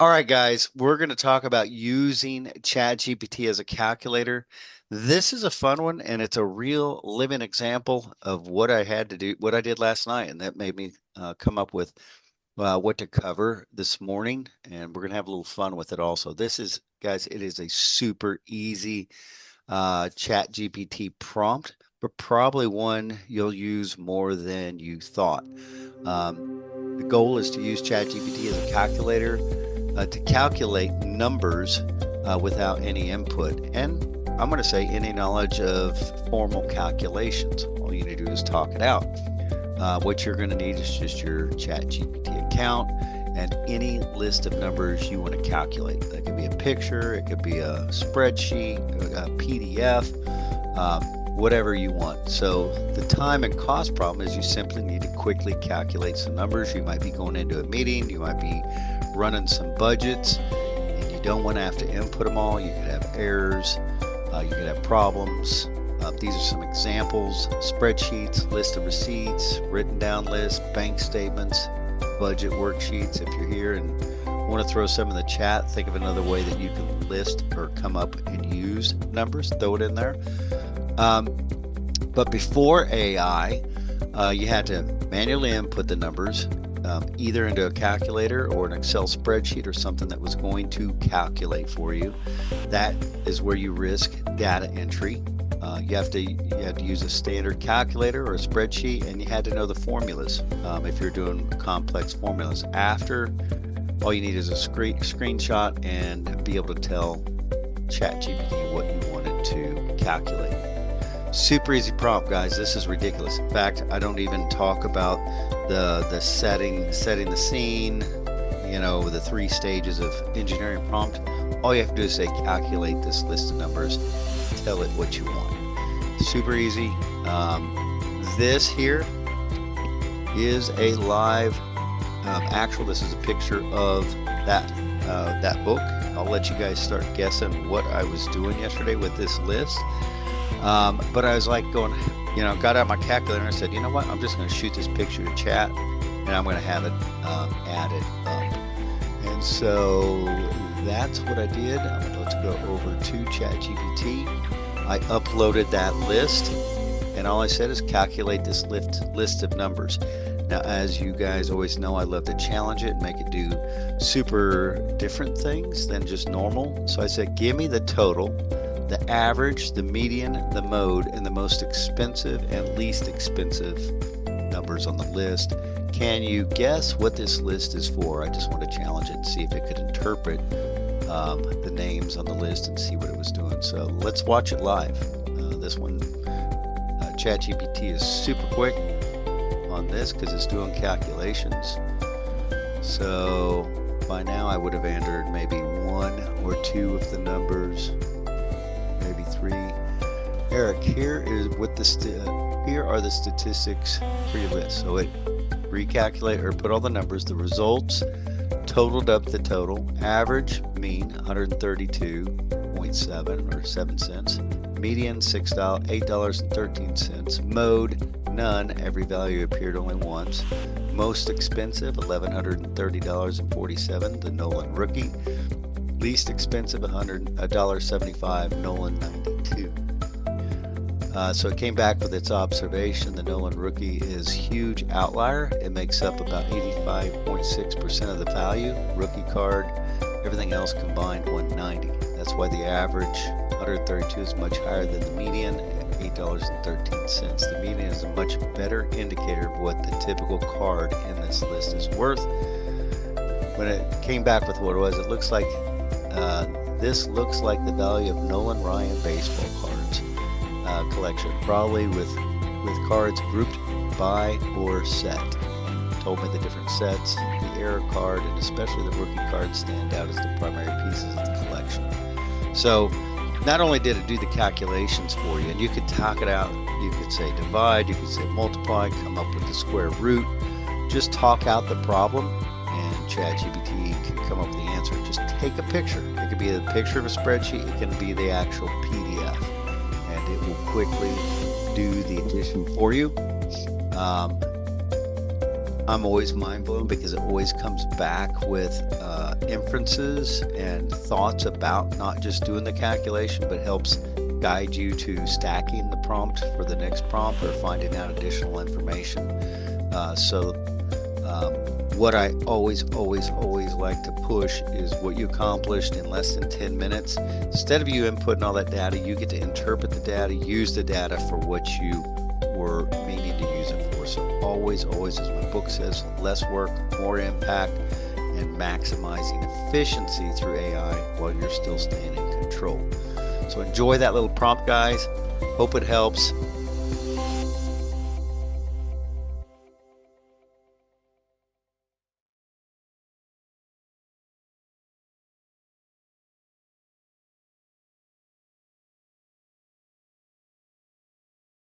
All right, guys, we're going to talk about using ChatGPT as a calculator. This is a fun one, and it's a real living example of what I had to do, what I did last night, and that made me come up with what to cover this morning. And we're going to have a little fun with it also. This is, guys, it is a super easy ChatGPT prompt, but probably one you'll use more than you thought. Um, the goal is to use ChatGPT as a calculator to calculate numbers without any input. And I'm going to say any knowledge of formal calculations. All you need to do is talk it out. What you're going to need is just your ChatGPT account and any list of numbers you want to calculate. That could be a picture, it could be a spreadsheet, a PDF, whatever you want. So the time and cost problem is you simply need to quickly calculate some numbers. You might be going into a meeting, you might be running some budgets, and you don't want to have to input them all. You could have errors, you could have problems. These are some examples: spreadsheets, list of receipts, written down lists, bank statements, budget worksheets. If you're here and want to throw some in the chat, think of another way that you can list or come up and use numbers, throw it in there. But before AI, you had to manually input the numbers either into a calculator or an Excel spreadsheet or something that was going to calculate for you. That is where you risk data entry. You have to use a standard calculator or a spreadsheet, and you had to know the formulas if you're doing complex formulas. After, all you need is a screenshot and be able to tell ChatGPT what you wanted to calculate. Super easy prompt, guys. This is ridiculous. In fact, I don't even talk about the setting the scene, the 3 stages of engineering prompt. All you have to do is say calculate this list of numbers, tell it what you want. Super easy. This here is a live this is a picture of that book. I'll let you guys start guessing what I was doing yesterday with this list. But I was like got out my calculator and I said, you know what, I'm just going to shoot this picture to chat and I'm going to have it added up. And so that's what I did. I'm about to go over to ChatGPT. I uploaded that list and all I said is calculate this list of numbers. Now, as you guys always know, I love to challenge it and make it do super different things than just normal. So I said, give me the total, the average, the median, the mode, and the most expensive and least expensive numbers on the list. Can you guess what this list is for? I just want to challenge it and see if it could interpret the names on the list and see what it was doing. So let's watch it live. This one, ChatGPT is super quick on this because it's doing calculations. So by now I would have entered maybe 1 or 2 of the numbers. Maybe 3. Eric, here are the statistics for your list. So it recalculate or put all the numbers, the results, totaled up the total, average, mean, 132.7 or 7 cents, median, $8.13, mode, none, every value appeared only once, most expensive, $1,130.47, the Nolan Rookie, least expensive, $1.75, Nolan 92. So it came back with its observation. The Nolan Rookie is huge outlier. It makes up about 85.6% of the value. Rookie card, everything else combined, 190. That's why the average 132 is much higher than the median at $8.13. The median is a much better indicator of what the typical card in this list is worth. When it came back with what it was, it looks like this looks like the value of Nolan Ryan baseball cards collection, probably with cards grouped by or set. Told me the different sets, the error card, and especially the rookie cards stand out as the primary pieces of the collection. So not only did it do the calculations for you, and you could talk it out, you could say divide, you could say multiply, come up with the square root, just talk out the problem, and ChatGPT can come up with the answer. Just take a picture. It could be a picture of a spreadsheet, it can be the actual PDF, and it will quickly do the addition for you. I'm always mind blown because it always comes back with inferences and thoughts about not just doing the calculation, but helps guide you to stacking the prompt for the next prompt or finding out additional information. What I always like to push is what you accomplished in less than 10 minutes. Instead of you inputting all that data, you get to interpret the data, use the data for what you were meaning to use it for. So always, as my book says, less work, more impact, and maximizing efficiency through AI while you're still staying in control. So enjoy that little prompt, guys. Hope it helps.